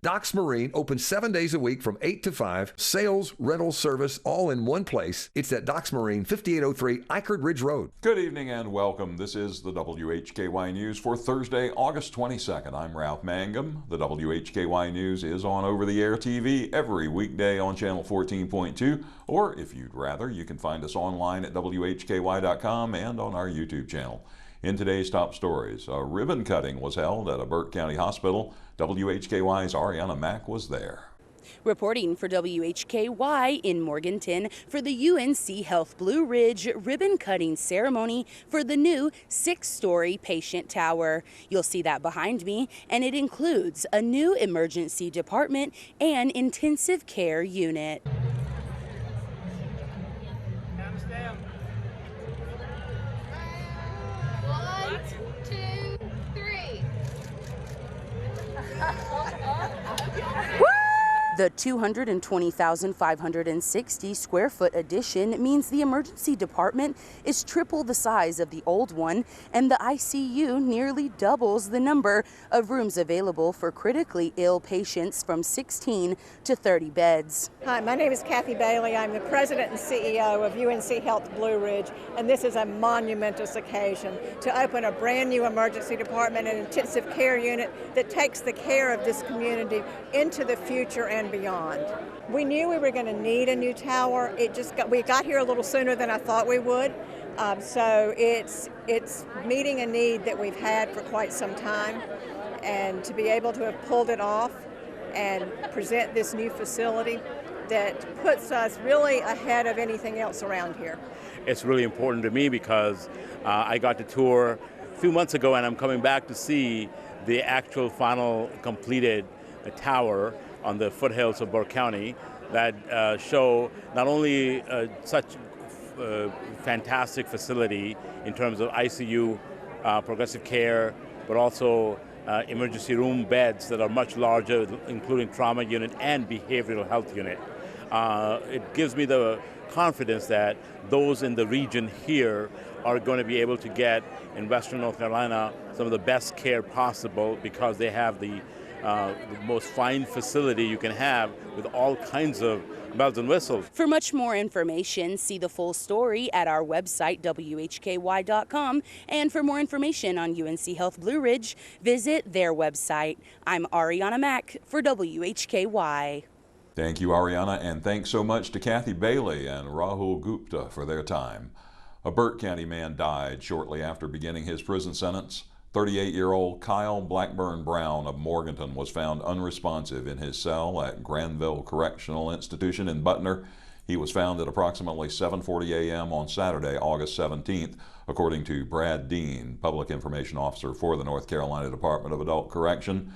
Docks Marine opens 7 days a week from 8 to 5. Sales, rental, service, all in one place. It's at Docks Marine, 5803 Eichard Ridge Road. Good evening and welcome. This is the WHKY News for Thursday, August 22nd. I'm Ralph Mangum. The WHKY News is on over-the-air TV every weekday on channel 14.2, or if you'd rather, you can find us online at WHKY.com and on our YouTube channel. In today's top stories, a ribbon cutting was held at a Burke County hospital. WHKY's Arianna Mack was there. Reporting for WHKY in Morganton for the U.N.C. Health Blue Ridge ribbon cutting ceremony for the new 6-story patient tower. You'll see that behind me, and it includes a new emergency department and intensive care unit. The 220,560 square foot addition means the emergency department is triple the size of the old one, and the ICU nearly doubles the number of rooms available for critically ill patients from 16 to 30 beds. Hi, my name is Kathy Bailey. I'm the president and CEO of U.N.C. Health Blue Ridge, and this is a monumentous occasion to open a brand new emergency department and intensive care unit that takes the care of this community into the future and beyond. We knew we were going to need a new tower. We got here a little sooner than I thought we would. So it's meeting a need that we've had for quite some time, and to be able to have pulled it off and present this new facility that puts us really ahead of anything else around here. It's really important to me because I got to tour a few months ago, and I'm coming back to see the actual final completed tower on the foothills of Burke County that show not only such fantastic facility in terms of ICU, progressive care, but also emergency room beds that are much larger, including trauma unit and behavioral health unit. It gives me the confidence that those in the region here are going to be able to get in Western North Carolina some of the best care possible, because they have the most fine facility you can have with all kinds of bells and whistles. For much more information, see the full story at our website, WHKY.com. And for more information on UNC Health Blue Ridge, visit their website. I'm Arianna Mack for WHKY. Thank you, Arianna, and thanks so much to Kathy Bailey and Rahul Gupta for their time. A Burke County man died shortly after beginning his prison sentence. 38-year-old Kyle Blackburn Brown of Morganton was found unresponsive in his cell at Granville Correctional Institution in Butner. He was found at approximately 7:40 a.m. on Saturday, August 17th, according to Brad Dean, Public Information Officer for the North Carolina Department of Adult Correction.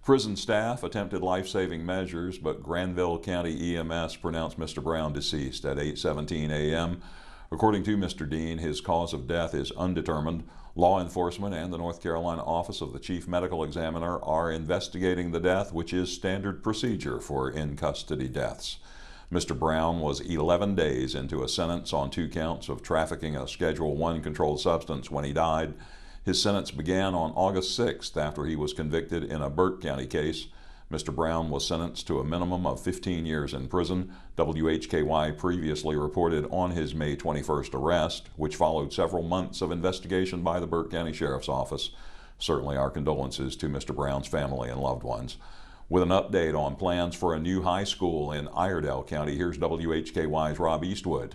Prison staff attempted life-saving measures, but Granville County EMS pronounced Mr. Brown deceased at 8:17 a.m. According to Mr. Dean, his cause of death is undetermined. Law enforcement and the North Carolina Office of the Chief Medical Examiner are investigating the death, which is standard procedure for in-custody deaths. Mr. Brown was 11 days into a sentence on 2 counts of trafficking a Schedule I controlled substance when he died. His sentence began on August 6th after he was convicted in a Burke County case. Mr. Brown was sentenced to a minimum of 15 years in prison. WHKY previously reported on his May 21st arrest, which followed several months of investigation by the Burke County Sheriff's Office. Certainly our condolences to Mr. Brown's family and loved ones. With an update on plans for a new high school in Iredell County, here's WHKY's Rob Eastwood.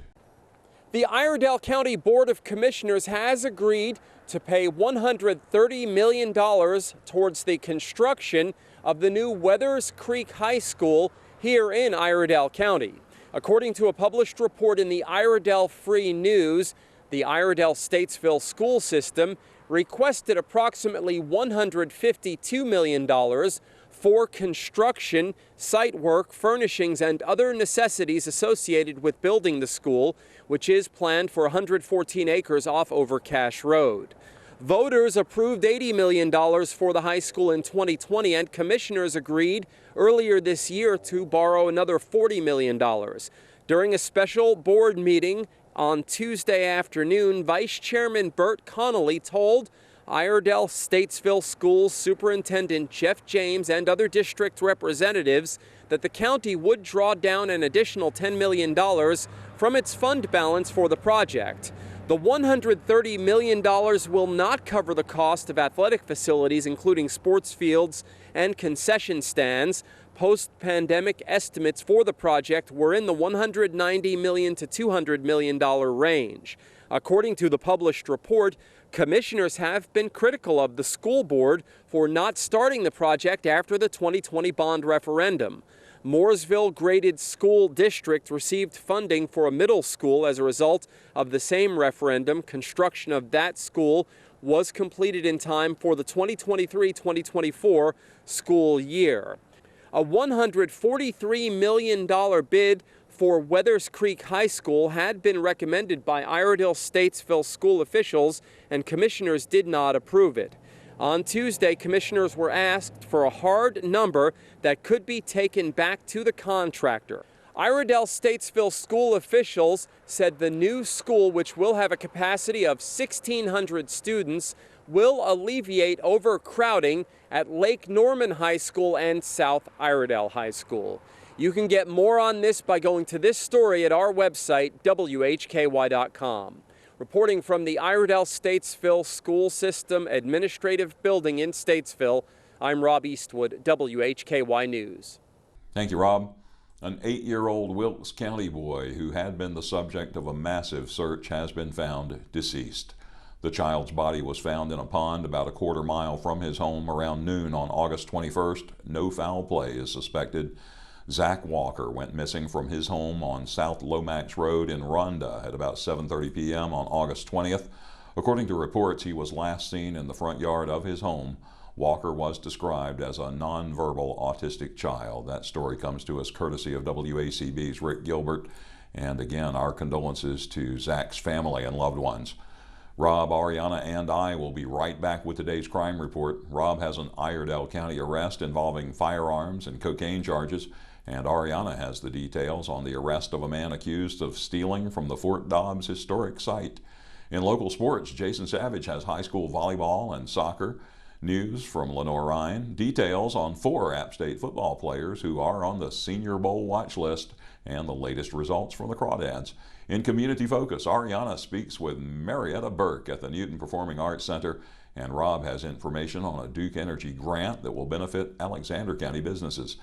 The Iredell County Board of Commissioners has agreed to pay $130 million towards the construction of the new Weathers Creek High School here in Iredell County. According to a published report in the Iredell Free News, the Iredell Statesville school system requested approximately $152 million for construction, site work, furnishings, and other necessities associated with building the school, which is planned for 114 acres off Overcash Road. Voters approved $80 million for the high school in 2020, and commissioners agreed earlier this year to borrow another $40 million. During a special board meeting on Tuesday afternoon, Vice Chairman Bert Connolly told Iredell Statesville Schools Superintendent Jeff James and other district representatives that the county would draw down an additional $10 million from its fund balance for the project. The $130 million will not cover the cost of athletic facilities, including sports fields and concession stands. Post-pandemic estimates for the project were in the $190 million to $200 million range. According to the published report, commissioners have been critical of the school board for not starting the project after the 2020 bond referendum. Mooresville Graded School District received funding for a middle school as a result of the same referendum. Construction of that school was completed in time for the 2023-2024 school year. A $143 million bid for Weathers Creek High School had been recommended by Iredell Statesville school officials, and commissioners did not approve it. On Tuesday, commissioners were asked for a hard number that could be taken back to the contractor. Iredell Statesville school officials said the new school, which will have a capacity of 1,600 students, will alleviate overcrowding at Lake Norman High School and South Iredell High School. You can get more on this by going to this story at our website, WHKY.com. Reporting from the Iredell Statesville School System Administrative Building in Statesville, I'm Rob Eastwood, WHKY News. Thank you, Rob. An 8-year-old Wilkes County boy who had been the subject of a massive search has been found deceased. The child's body was found in a pond about a quarter mile from his home around noon on August 21st. No foul play is suspected. Zach Walker went missing from his home on South Lomax Road in Rhonda at about 7:30 p.m. on August 20th. According to reports, he was last seen in the front yard of his home. Walker was described as a nonverbal autistic child. That story comes to us courtesy of WACB's Rick Gilbert. And again, our condolences to Zach's family and loved ones. Rob, Arianna, and I will be right back with today's crime report. Rob has an Iredell County arrest involving firearms and cocaine charges, and Arianna has the details on the arrest of a man accused of stealing from the Fort Dobbs historic site. In local sports, Jason Savage has high school volleyball and soccer. News from Lenore Ryan, details on 4 App State football players who are on the Senior Bowl watch list, and the latest results from the Crawdads. In Community Focus, Arianna speaks with Marietta Burke at the Newton Performing Arts Center, and Rob has information on a Duke Energy grant that will benefit Alexander County businesses.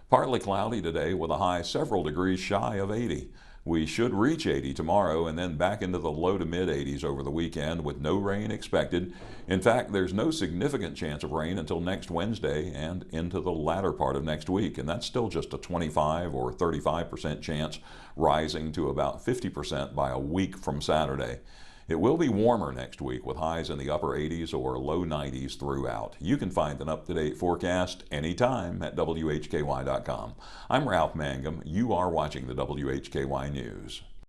Partly cloudy today with a high several degrees shy of 80. We should reach 80 tomorrow and then back into the low to mid 80s over the weekend with no rain expected. In fact, there's no significant chance of rain until next Wednesday and into the latter part of next week, and that's still just a 25 or 35% chance, rising to about 50% by a week from Saturday. It will be warmer next week with highs in the upper 80s or low 90s throughout. You can find an up-to-date forecast anytime at WHKY.com. I'm Ralph Mangum. You are watching the WHKY News.